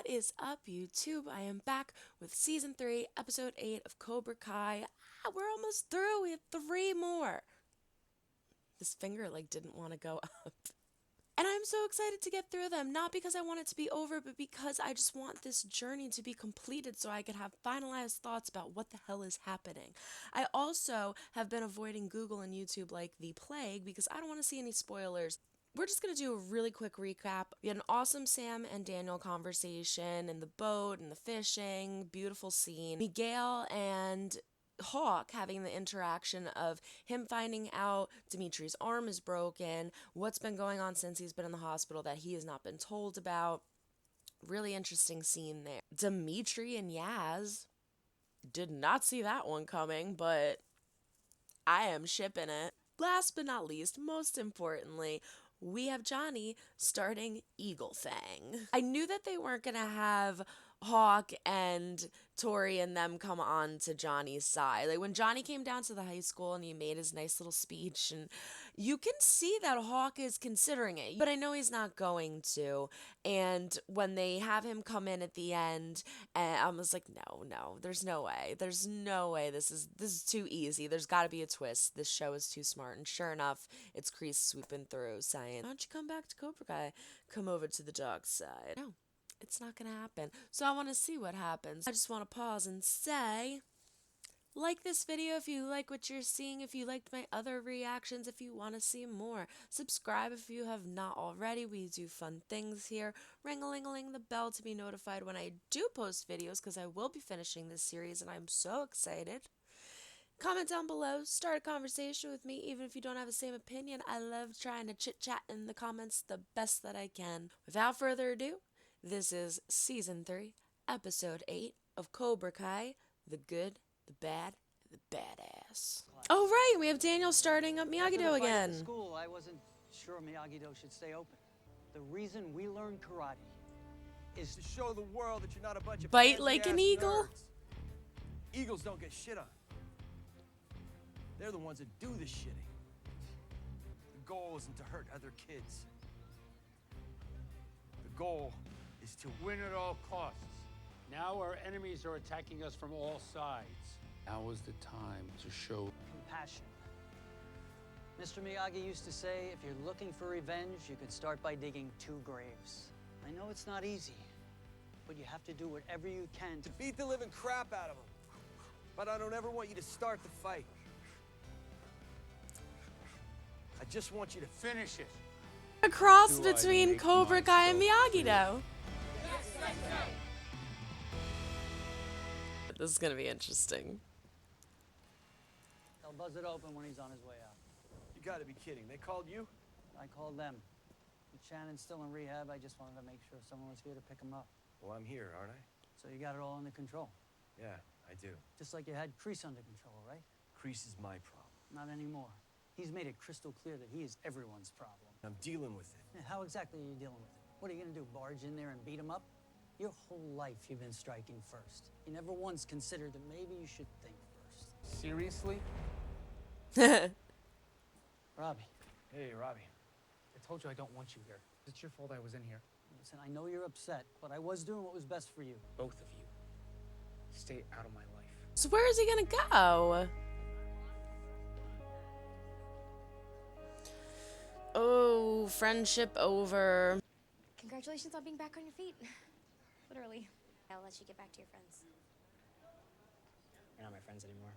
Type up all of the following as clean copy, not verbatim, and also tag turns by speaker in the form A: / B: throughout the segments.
A: What is up, YouTube? I am back with Season 3, Episode 8 of Cobra Kai. We're almost through. We have 3 more. This finger, didn't want to go up. And I'm so excited to get through them. Not because I want it to be over, but because I just want this journey to be completed so I could have finalized thoughts about what the hell is happening. I also have been avoiding Google and YouTube like the plague because I don't want to see any spoilers. We're just going to do a really quick recap. We had an awesome Sam and Daniel conversation in the boat and the fishing, beautiful scene. Miguel and Hawk having the interaction of him finding out Dimitri's arm is broken, what's been going on since he's been in the hospital that he has not been told about. Really interesting scene there. Dimitri and Yaz, did not see that one coming, but I am shipping it. Last but not least, most importantly, we have Johnny starting Eagle Fang. I knew that they weren't going to have Hawk and Tori and them come on to Johnny's side. When Johnny came down to the high school and he made his nice little speech, and you can see that Hawk is considering it, but I know he's not going to. And when they have him come in at the end, I was like, no, there's no way. There's no way. This is too easy. There's got to be a twist. This show is too smart. And sure enough, it's Kreese swooping through saying, why don't you come back to Cobra Kai? Come over to the dark side. No. It's not going to happen. So I want to see what happens. I just want to pause and say, like this video if you like what you're seeing, if you liked my other reactions, if you want to see more. Subscribe if you have not already. We do fun things here. Ring-a-ling-a-ling the bell to be notified when I do post videos because I will be finishing this series and I'm so excited. Comment down below, start a conversation with me, even if you don't have the same opinion. I love trying to chit-chat in the comments the best that I can. Without further ado, this is Season 3, Episode 8 of Cobra Kai, the good, the bad, and the badass. Oh right, we have Daniel starting up Miyagi-Do again.
B: At school, I wasn't sure Miyagi-Do should stay open. The reason we learn karate is to show the world that you're not a bunch of
A: bite like an eagle.
B: Nerds. Eagles don't get shit on. They're the ones that do the shitting. The goal isn't to hurt other kids. The goal is to
C: win at all costs. Now our enemies are attacking us from all sides. Now is the time to show
B: compassion. Mr. Miyagi used to say, if you're looking for revenge, you could start by digging 2 graves. I know it's not easy, but you have to do whatever you can to beat the living crap out of them. But I don't ever want you to start the fight. I just want you to finish it.
A: A cross between Cobra Kai and Miyagi-Do. This is gonna be interesting.
B: They'll buzz it open when he's on his way out. You gotta be kidding. They called you? I called them. With Shannon's still in rehab, I just wanted to make sure someone was here to pick him up.
D: Well, I'm here, aren't I?
B: So you got it all under control.
D: Yeah, I do.
B: Just like you had Kreese under control, right?
D: Kreese is my problem.
B: Not anymore. He's made it crystal clear that he is everyone's problem.
D: I'm dealing with it.
B: Yeah, how exactly are you dealing with it? What are you gonna do, barge in there and beat him up? Your whole life you've been striking first. You never once considered that maybe you should think first.
E: Seriously?
B: Robbie.
D: Hey, Robbie.
E: I told you I don't want you here. It's your fault I was in here.
B: Listen, I know you're upset, but I was doing what was best for you.
E: Both of you. Stay out of my life.
A: So where is he gonna go? Oh, friendship over.
F: Congratulations on being back on your feet. Literally. I'll let you get back to your friends.
G: You're not my friends anymore.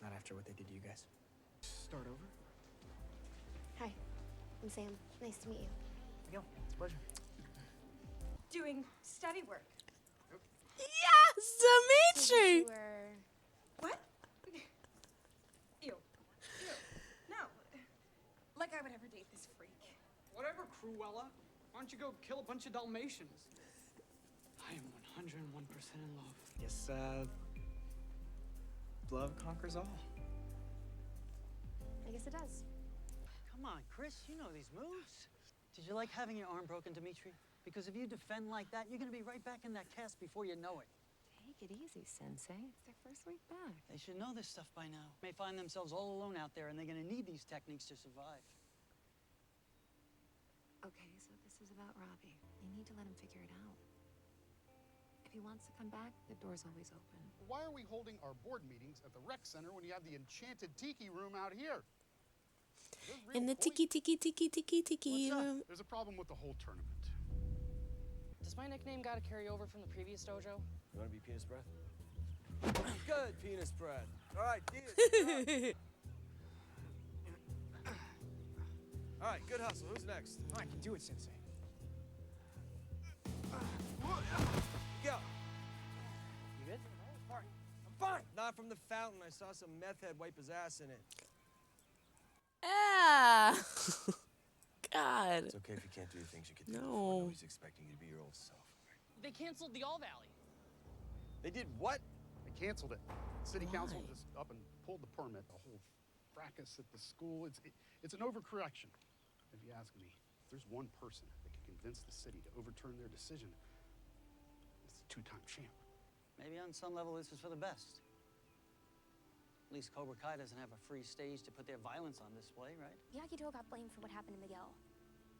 G: Not after what they did to you guys.
E: Start over?
F: Hi, I'm Sam. Nice to meet you.
G: Miguel, it's a pleasure.
H: Doing study work.
A: Yes, Dimitri!
F: You were...
H: What? Ew. Ew. No. Like I would ever date this freak.
E: Whatever, Cruella. Why don't you go kill a bunch of Dalmatians? I am 101% in love.
G: Guess, love conquers all.
F: I guess it does.
B: Come on, Chris, you know these moves. Did you like having your arm broken, Dimitri? Because if you defend like that, you're gonna be right back in that cast before you know it.
I: Take it easy, Sensei. It's their first week back.
B: They should know this stuff by now. May find themselves all alone out there, and they're gonna need these techniques to survive.
I: Okay, so this is about Robbie. You need need to let him figure it out. If he wants to come back, the door's always open.
J: Why are we holding our board meetings at the rec center when you have the enchanted tiki room out here?
A: In the tiki room.
J: There's a problem with the whole tournament.
G: Does my nickname gotta carry over from the previous dojo?
D: You want to be penis breath? Good, penis breath. All right, Diaz. All right, good hustle. Who's next?
G: Oh, I can do it, Sensei.
D: Go.
G: You good?
D: All right, I'm fine. Not from the fountain. I saw some meth head wipe his ass in it.
A: Ah. God.
D: It's okay if you can't do the things you can do.
A: No.
D: Nobody's expecting you to be your old self.
G: They canceled the All Valley.
D: They did what?
J: They canceled it. City council
A: Why?
J: just up and pulled the permit. The whole fracas at the school. It's an overcorrection, if you ask me. If there's one person that can convince the city to overturn their decision, it's the two-time champ.
B: Maybe on some level this is for the best. At least Cobra Kai doesn't have a free stage to put their violence on display, right?
F: Miyagi-Do got blamed for what happened to Miguel.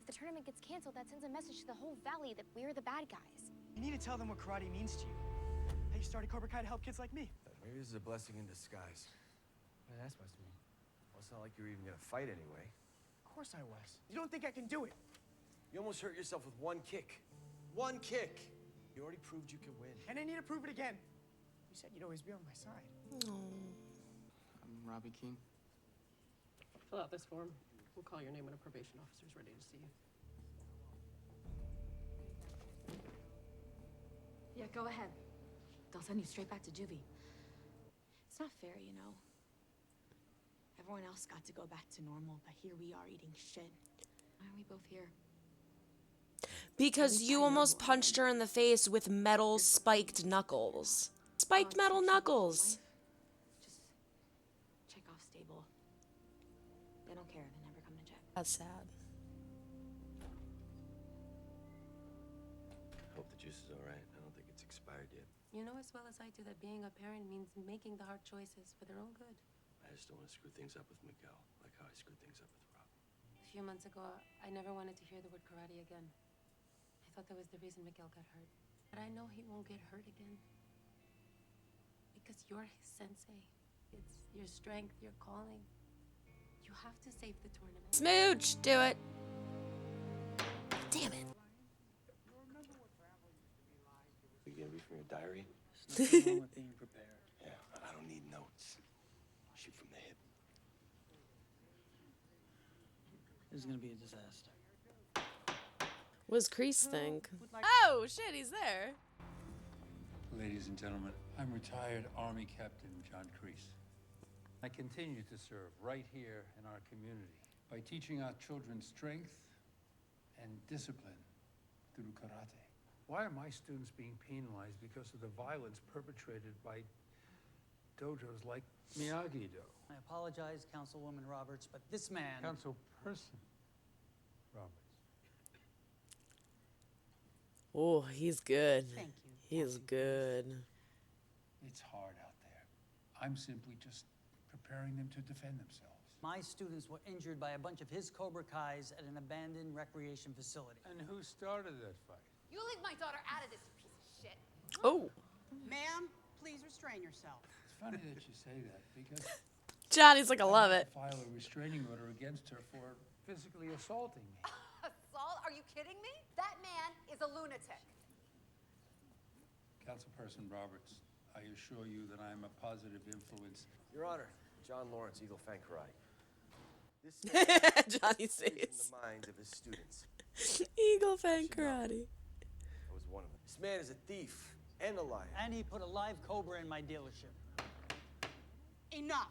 F: If the tournament gets canceled, that sends a message to the whole valley that we're the bad guys.
G: You need to tell them what karate means to you. How you started Cobra Kai to help kids like me.
D: Maybe this is a blessing in disguise.
G: What is that supposed to mean?
D: Well, it's not like you're even gonna fight anyway.
G: Of course I was. You don't think I can do it?
D: You almost hurt yourself with one kick. One kick. You already proved you can win.
G: And I need to prove it again. You said you'd always be on my side.
K: I'm Robbie Keene.
L: Fill out this form. We'll call your name when a probation officer's ready to see you.
M: Yeah, go ahead. They'll send you straight back to juvie. It's not fair, you know. Everyone else got to go back to normal, but here we are eating shit. Why are we both here?
A: Because you almost punched her in the face with metal spiked knuckles. Spiked metal knuckles.
M: Just check off stable. They don't care. They never come to check.
A: That's sad.
D: Hope the juice is all right. I don't think it's expired yet.
L: You know as well as I do that being a parent means making the hard choices for their own good.
D: I just don't want to screw things up with Miguel, like how I screwed things up with Rob.
L: A few months ago, I never wanted to hear the word karate again. I thought that was the reason Miguel got hurt. But I know he won't get hurt again. Because you're his sensei. It's your strength, your calling. You have to save the tournament.
A: Smooch, do it. Damn it.
D: Are you gonna be from your diary?
B: There's nothing wrong with being prepared.
D: Yeah, I don't need notes. Shoot from the hip.
B: This is gonna be a disaster.
A: What does Kreese think? Oh, shit, he's there.
C: Ladies and gentlemen, I'm retired Army Captain John Kreese. I continue to serve right here in our community by teaching our children strength and discipline through karate. Why are my students being penalized because of the violence perpetrated by dojos like Miyagi-Do?
B: I apologize, Councilwoman Roberts, but this man...
C: Councilperson Roberts.
A: Oh, he's good.
B: Thank you.
A: He's good.
C: It's hard out there. I'm simply just preparing them to defend themselves.
B: My students were injured by a bunch of his Cobra Kais at an abandoned recreation facility.
C: And who started that fight?
M: You leave my daughter out of this, you piece of shit.
A: Oh.
N: Ma'am, please restrain yourself.
C: It's funny that you say that because
A: Johnny's like, I love it.
C: file a restraining order against her for physically assaulting me.
M: Assault? Are you kidding me? That man is a lunatic.
C: Councilperson Roberts, I assure you that I'm a positive influence.
D: Your Honor, John Lawrence, Eagle Fang Karate. This
A: Johnny
D: is in
A: says.
D: the minds of his students.
A: Eagle Fang Karate.
D: I was one of them. This man is a thief and a liar.
B: And he put a live Cobra in my dealership.
N: Enough.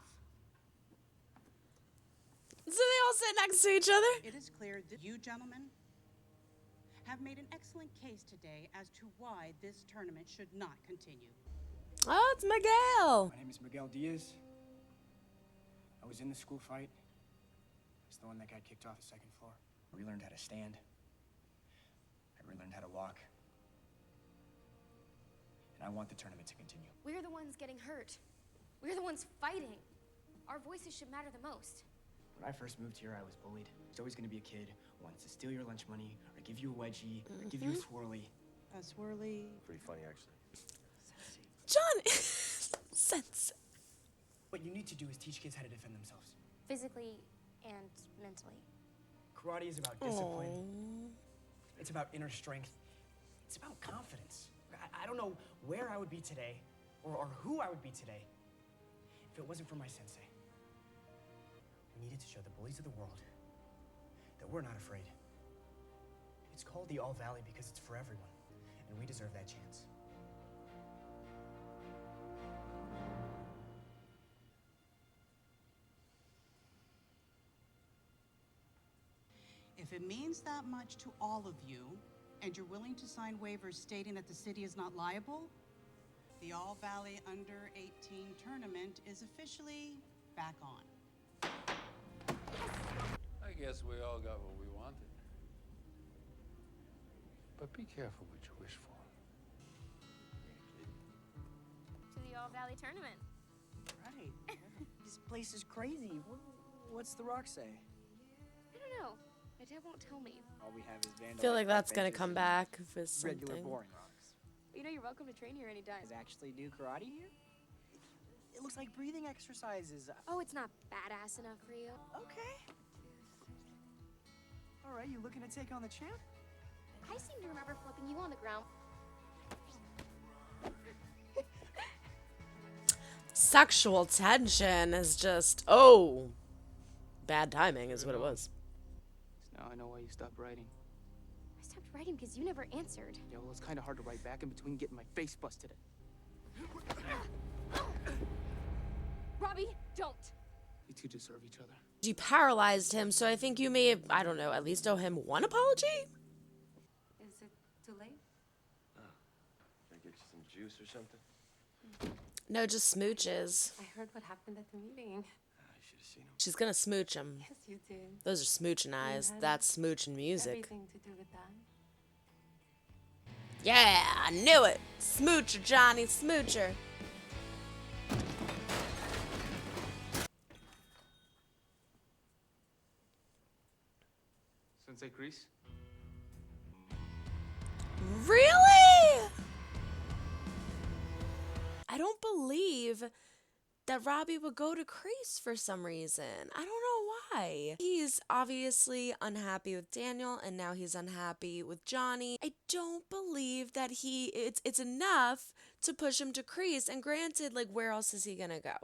A: So they all sit next to each other?
N: It is clear that you gentlemen have made an excellent case today as to why this tournament should not continue.
A: Oh, it's Miguel.
G: My name is Miguel Diaz. I was in the school fight. It's the one that got kicked off the second floor. I relearned how to stand. I relearned how to walk. And I want the tournament to continue.
F: We're the ones getting hurt. We're the ones fighting. Our voices should matter the most.
G: When I first moved here, I was bullied. There's always going to be a kid wants to steal your lunch money, or give you a wedgie, or give you a swirly.
N: A swirly.
D: Pretty funny, actually.
A: John sense.
G: What you need to do is teach kids how to defend themselves.
F: Physically and mentally.
G: Karate is about discipline. It's about inner strength. It's about confidence. I don't know where I would be today, or who I would be today, if it wasn't for my sensei. We needed to show the bullies of the world that we're not afraid. It's called the All Valley because it's for everyone, and we deserve that chance.
N: If it means that much to all of you, and you're willing to sign waivers stating that the city is not liable, the All Valley Under 18 tournament is officially back on.
C: I guess we all got what we wanted. But be careful what you wish for.
F: To the All Valley tournament.
G: Right. This place is crazy. What's the rock say?
F: I don't know. My dad won't tell me.
G: All we have is
A: I feel like that's gonna come back with
G: regular
A: something.
G: boring rocks.
F: You know, you're welcome to train here anytime.
G: Guys actually do karate here? It looks like breathing exercises.
F: Oh, it's not badass enough for you.
G: Okay. All right, you looking to take on the champ?
F: I seem to remember flipping you on the ground.
A: Sexual tension is just, bad timing is what it was.
K: Now I know why you stopped writing.
F: I stopped writing because you never answered.
K: Yeah, well, it's kind of hard to write back in between getting my face busted at.
F: Robbie, don't.
K: You two deserve each other.
A: You paralyzed him, so I think you may have, I don't know, at least owe him one apology?
L: Is it too late?
D: Can I get you some juice or something?
A: No, just smooches.
L: I heard what happened at the meeting.
D: I should have seen him.
A: She's gonna smooch him.
L: Yes, you did.
A: Those are smooching eyes.
L: had
A: That's smooching music.
L: Everything to do with that.
A: Yeah, I knew it. Smoocher, Johnny, smoocher.
K: Sensei Chris?
A: Really? I don't believe that Robbie would go to Crease for some reason. I don't know why. He's obviously unhappy with Daniel, and now he's unhappy with Johnny. I don't believe that it's enough to push him to Crease. And granted, like, where else is he gonna go?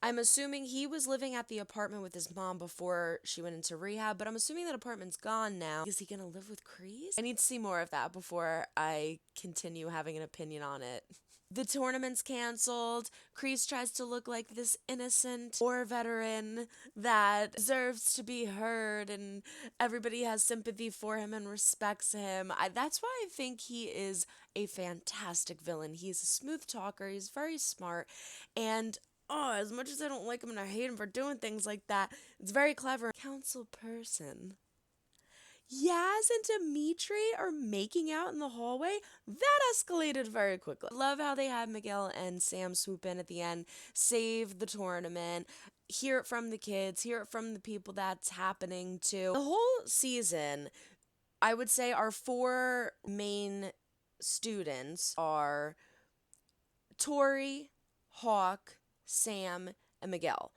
A: I'm assuming he was living at the apartment with his mom before she went into rehab, but I'm assuming that apartment's gone now. Is he gonna live with Crease? I need to see more of that before I continue having an opinion on it. The tournament's canceled. Kreese tries to look like this innocent war veteran that deserves to be heard, and everybody has sympathy for him and respects him. That's why I think he is a fantastic villain. He's a smooth talker. He's very smart. And as much as I don't like him and I hate him for doing things like that, it's very clever. Council person. Yaz and Dimitri are making out in the hallway. That escalated very quickly. Love how they had Miguel and Sam swoop in at the end, save the tournament, hear it from the kids, hear it from the people that's happening to. The whole season, I would say our four main students are Tori, Hawk, Sam, and Miguel.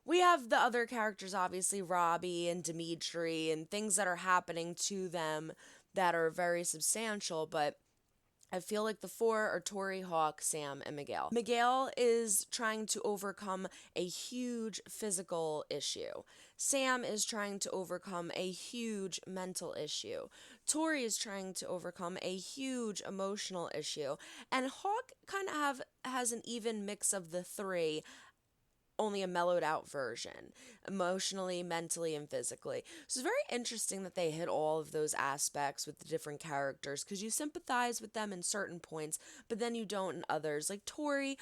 A: We have the other characters, obviously, Robbie and Dimitri, and things that are happening to them that are very substantial, but I feel like the four are Tori, Hawk, Sam, and Miguel. Miguel is trying to overcome a huge physical issue. Sam is trying to overcome a huge mental issue. Tori is trying to overcome a huge emotional issue. And Hawk kind of has an even mix of the three, only a mellowed out version, emotionally, mentally, and physically. So it's very interesting that they hit all of those aspects with the different characters, because you sympathize with them in certain points, but then you don't in others. Like Tori,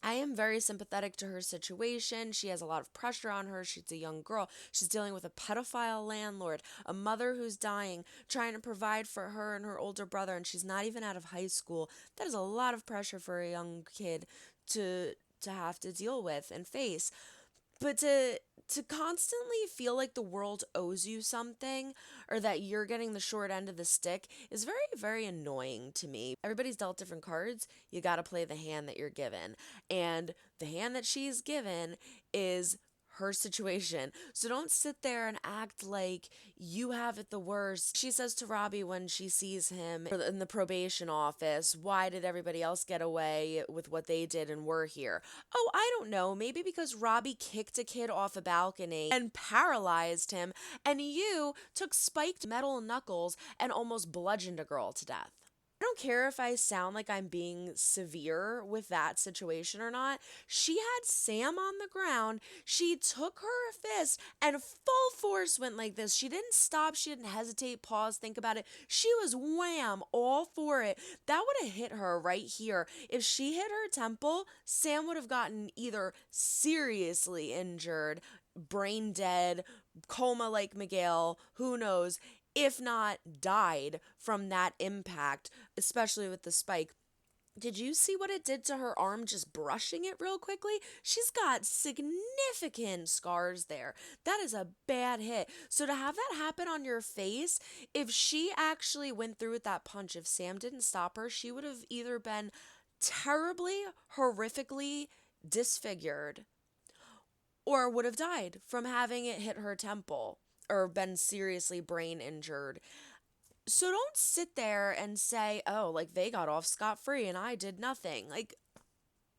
A: I am very sympathetic to her situation. She has a lot of pressure on her. She's a young girl. She's dealing with a pedophile landlord, a mother who's dying, trying to provide for her and her older brother, and she's not even out of high school. That is a lot of pressure for a young kid to have to deal with and face. But to to constantly feel like the world owes you something or that you're getting the short end of the stick is very, very annoying to me. Everybody's dealt different cards. You got to play the hand that you're given. And the hand that she's given is her situation. So don't sit there and act like you have it the worst. She says to Robbie when she sees him in the probation office, why did everybody else get away with what they did and we're here? Oh, I don't know. Maybe because Robbie kicked a kid off a balcony and paralyzed him, and you took spiked metal knuckles and almost bludgeoned a girl to death. I don't care if I sound like I'm being severe with that situation or not. She had Sam on the ground. She took her fist and full force went like this. She didn't stop. She didn't hesitate, pause, think about it. She was wham, all for it. That would have hit her right here. If she hit her temple, Sam would have gotten either seriously injured, brain dead, coma like Miguel, who knows, if not died from that impact, especially with the spike. Did you see what it did to her arm just brushing it real quickly? She's got significant scars there. That is a bad hit. So to have that happen on your face, if she actually went through with that punch, if Sam didn't stop her, she would have either been terribly, horrifically disfigured or would have died from having it hit her temple or been seriously brain injured. So don't sit there and say, oh, like they got off scot-free and I did nothing. Like,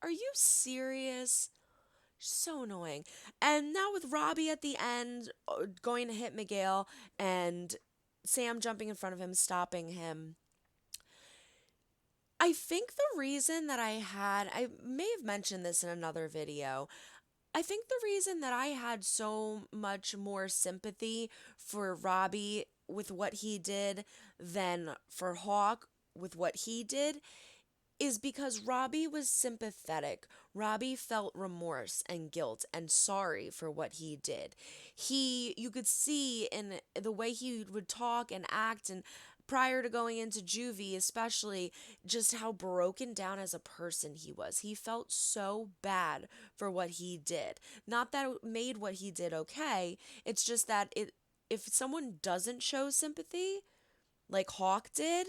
A: are you serious? So annoying. And now with Robbie at the end going to hit Miguel and Sam jumping in front of him, stopping him. I think the reason that I may have mentioned this in another video, I think the reason that I had so much more sympathy for Robbie with what he did than for Hawk with what he did is because Robbie was sympathetic. Robbie felt remorse and guilt and sorry for what he did. You could see in the way he would talk and act, and prior to going into juvie especially, just how broken down as a person he was. He felt so bad for what he did. Not that it made what he did okay, it's just that if someone doesn't show sympathy, like Hawk did,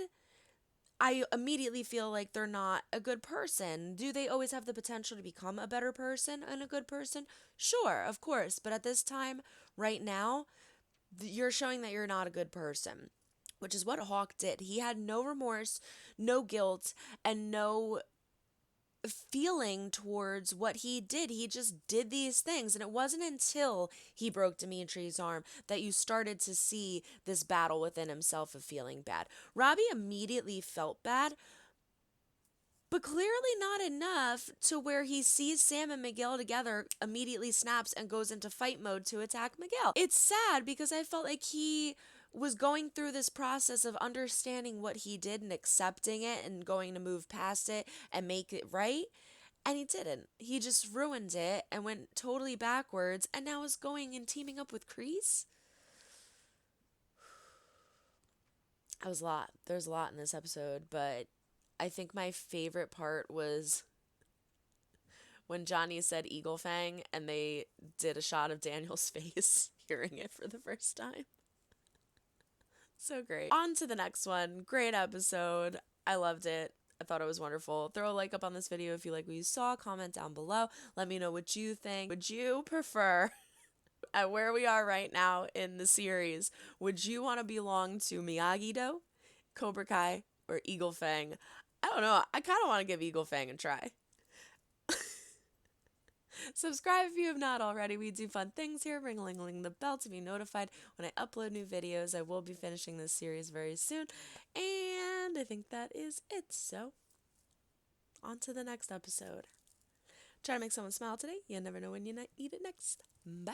A: I immediately feel like they're not a good person. Do they always have the potential to become a better person and a good person? Sure, of course. But at this time, right now, you're showing that you're not a good person, which is what Hawk did. He had no remorse, no guilt, and no feeling towards what he did. He just did these things. And it wasn't until he broke Dimitri's arm that you started to see this battle within himself of feeling bad. Robbie immediately felt bad, but clearly not enough to where he sees Sam and Miguel together, immediately snaps and goes into fight mode to attack Miguel. It's sad because I felt like he was going through this process of understanding what he did and accepting it and going to move past it and make it right. And he didn't. He just ruined it and went totally backwards and now is going and teaming up with Kreese. That was a lot. There's a lot in this episode, but I think my favorite part was when Johnny said Eagle Fang and they did a shot of Daniel's face hearing it for the first time. So great. On to the next one. Great episode. I loved it. I thought it was wonderful. Throw a like up on this video if you like what you saw. Comment down below. Let me know what you think. Would you prefer, at where we are right now in the series, would you want to belong to Miyagi-Do, Cobra Kai, or Eagle Fang? I don't know. I kind of want to give Eagle Fang a try. Subscribe if you have not already. We do fun things here. Ring-a-ling-a-ling the bell to be notified when I upload new videos. I will be finishing this series very soon. And I think that is it. So, on to the next episode. Try to make someone smile today. You never know when you need it next. Bye.